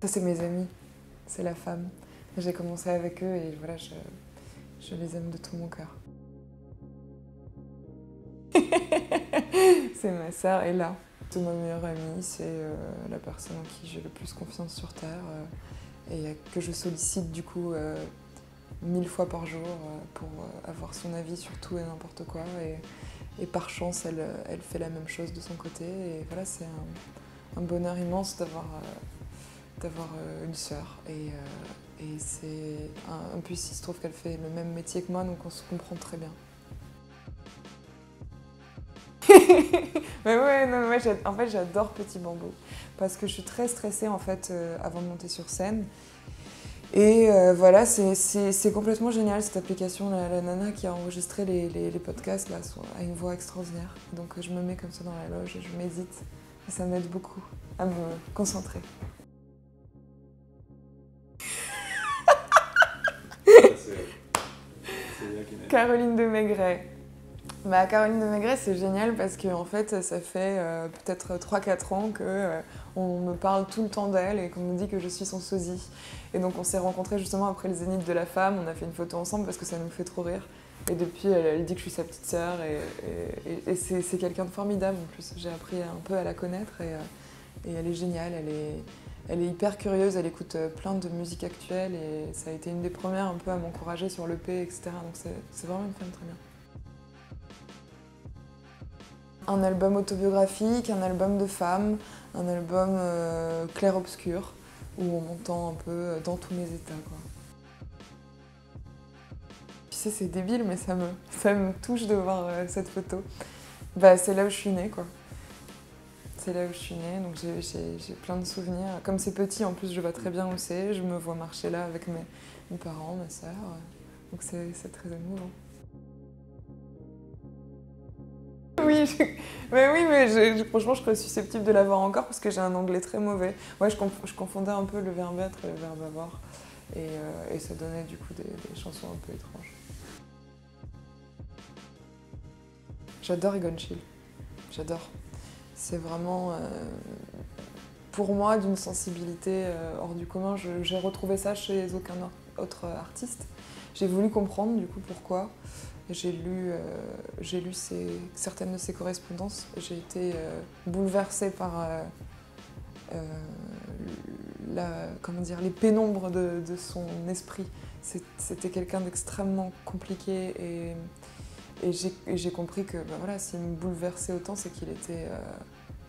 Ça, c'est mes amis, c'est la femme. J'ai commencé avec eux et voilà, je les aime de tout mon cœur. C'est ma sœur Ella. C'est ma meilleure amie, c'est la personne en qui j'ai le plus confiance sur Terre et que je sollicite du coup 1000 fois par jour pour avoir son avis sur tout et n'importe quoi. Et par chance, elle fait la même chose de son côté. Et voilà, c'est un bonheur immense d'avoir une sœur. Et en plus, il se trouve qu'elle fait le même métier que moi, donc on se comprend très bien. Mais ouais, non, moi, en fait, j'adore Petit Bambou parce que je suis très stressée en fait avant de monter sur scène. Et voilà, c'est complètement génial cette application. La nana qui a enregistré les podcasts là, a une voix extraordinaire. Donc je me mets comme ça dans la loge et je médite. Et ça m'aide beaucoup à me concentrer. Caroline de Maigret. Bah, Caroline de Maigret, c'est génial parce que en fait, ça fait peut-être 3-4 ans qu'on me parle tout le temps d'elle et qu'on me dit que je suis son sosie. Et donc on s'est rencontrés justement après le Zénith de la Femme, on a fait une photo ensemble parce que ça nous fait trop rire. Et depuis, elle dit que je suis sa petite sœur et c'est quelqu'un de formidable en plus. J'ai appris un peu à la connaître et elle est géniale, elle est hyper curieuse, elle écoute plein de musique actuelle et ça a été une des premières un peu à m'encourager sur l'EP, etc. Donc c'est vraiment une femme très bien. Un album autobiographique, un album de femme, un album clair-obscur, où on m'entend un peu dans tous mes états, quoi. Tu sais, c'est débile, mais ça me touche de voir cette photo. Bah, c'est là où je suis née, quoi. C'est là où je suis née, donc j'ai plein de souvenirs. Comme c'est petit, en plus, je vois très bien où c'est. Je me vois marcher là avec mes parents, ma sœur. Donc c'est très émouvant. Mais franchement, je serais susceptible de l'avoir encore parce que j'ai un anglais très mauvais. Ouais, je confondais un peu le verbe être et le verbe avoir. Et ça donnait du coup des chansons un peu étranges. J'adore Egon Schiele. J'adore. C'est vraiment, pour moi, d'une sensibilité hors du commun. J'ai retrouvé ça chez aucun autre artiste. J'ai voulu comprendre du coup pourquoi. J'ai lu certaines de ses correspondances. J'ai été bouleversée par les pénombres de son esprit. C'était quelqu'un d'extrêmement compliqué et j'ai compris que voilà, s'il me bouleversait autant, c'est qu'il était...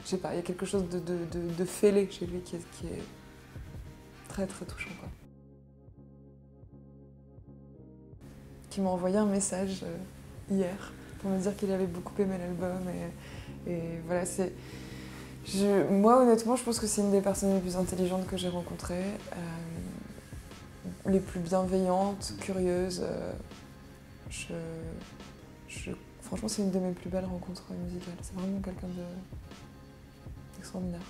je sais pas, il y a quelque chose de fêlé chez lui qui est très très touchant, quoi. Qui m'a envoyé un message hier pour me dire qu'il avait beaucoup aimé l'album et voilà, moi honnêtement je pense que c'est une des personnes les plus intelligentes que j'ai rencontrées, les plus bienveillantes, curieuses. Franchement c'est une de mes plus belles rencontres musicales, c'est vraiment quelqu'un d'extraordinaire.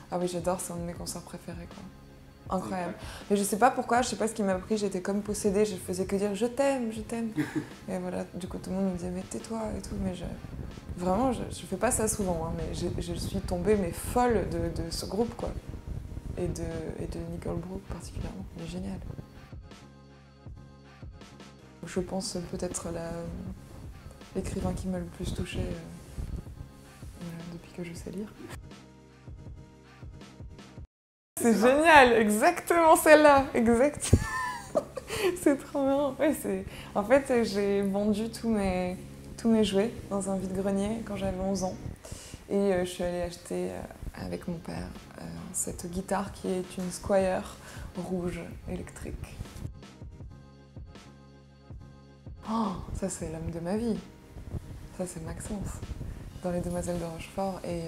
Ah oui, j'adore, c'est un de mes concerts préférés, quoi. Incroyable. Mais je sais pas pourquoi, je sais pas ce qui m'a pris, j'étais comme possédée, je faisais que dire je t'aime, je t'aime. Et voilà, du coup tout le monde me disait mais tais-toi et tout, mais vraiment je fais pas ça souvent, hein, mais je suis tombée mais folle de ce groupe, quoi. Et de Nicole Brooke particulièrement, elle est géniale. Je pense peut-être l'écrivain qui m'a le plus touchée voilà, depuis que je sais lire. C'est génial, exactement celle-là, exact. C'est trop bien. Ouais, en fait, j'ai vendu tous mes jouets dans un vide-grenier quand j'avais 11 ans. Et je suis allée acheter avec mon père cette guitare qui est une Squier rouge électrique. Oh, ça c'est l'homme de ma vie. Ça c'est Maxence, dans Les Demoiselles de Rochefort. Et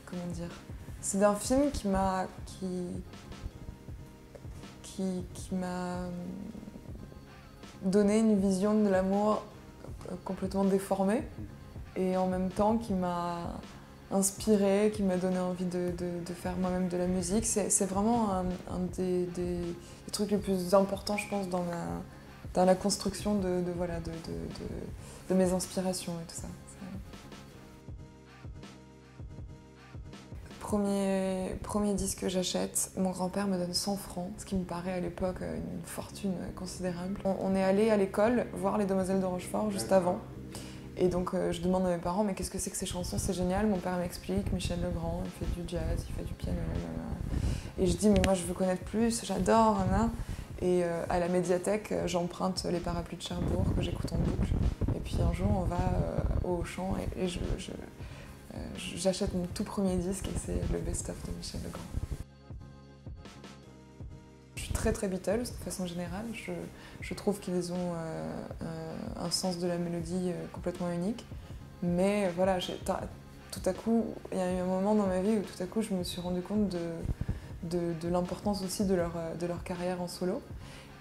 comment dire, c'est un film qui m'a donné une vision de l'amour complètement déformée et en même temps qui m'a inspirée, qui m'a donné envie de faire moi-même de la musique. C'est vraiment un des trucs les plus importants, je pense, dans la construction de mes inspirations et tout ça. premier disque que j'achète, mon grand-père me donne 100 francs, ce qui me paraît à l'époque une fortune considérable. On est allé à l'école voir Les Demoiselles de Rochefort juste avant. Et donc je demande à mes parents, mais qu'est-ce que c'est que ces chansons, c'est génial. Mon père m'explique, Michel Legrand, il fait du jazz, il fait du piano. Et je dis, mais moi je veux connaître plus, j'adore. Et à la médiathèque, j'emprunte Les Parapluies de Cherbourg, que j'écoute en boucle. Et puis un jour, on va au Auchan et j'achète mon tout premier disque et c'est le best-of de Michel Legrand. Je suis très très Beatles de façon générale. Je trouve qu'ils ont un sens de la mélodie complètement unique. Mais voilà, tout à coup, il y a eu un moment dans ma vie où tout à coup je me suis rendu compte de l'importance aussi de leur carrière en solo.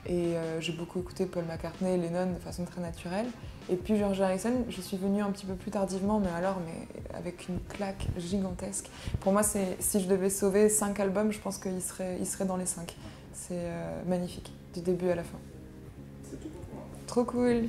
Et j'ai beaucoup écouté Paul McCartney et Lennon de façon très naturelle. Et puis George Harrison, je suis venue un petit peu plus tardivement, mais avec une claque gigantesque. Pour moi, si je devais sauver 5 albums, je pense qu'il serait dans les 5. C'est magnifique, du début à la fin. C'est tout pour moi. Trop cool!